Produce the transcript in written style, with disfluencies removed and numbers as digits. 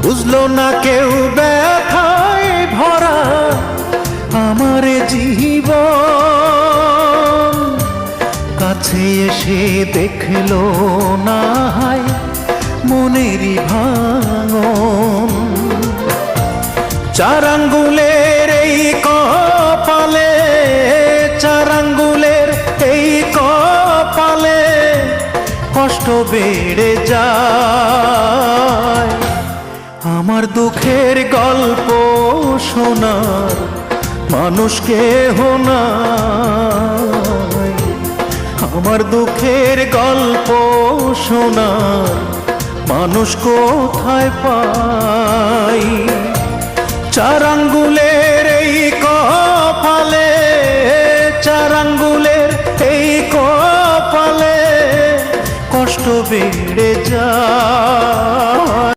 বুঝলো না কেউ ব্যথায় ভরা আমার জীবন, কাছে এসে দেখলো না হায় মনেরই ভাঙন। চার আঙ্গুলের এই কপালে, চার আঙ্গুলের এই কপালে কষ্ট বেড়ে যায়। আমার দুঃখের গল্প শোনার মানুষ কেহ নাই, আমার দুঃখের গল্প শোনার মানুষ কোথায় পাই। চার আঙ্গুলের এই কপালে, চার আঙ্গুলের এই কপালে কষ্ট বেড়ে যায়।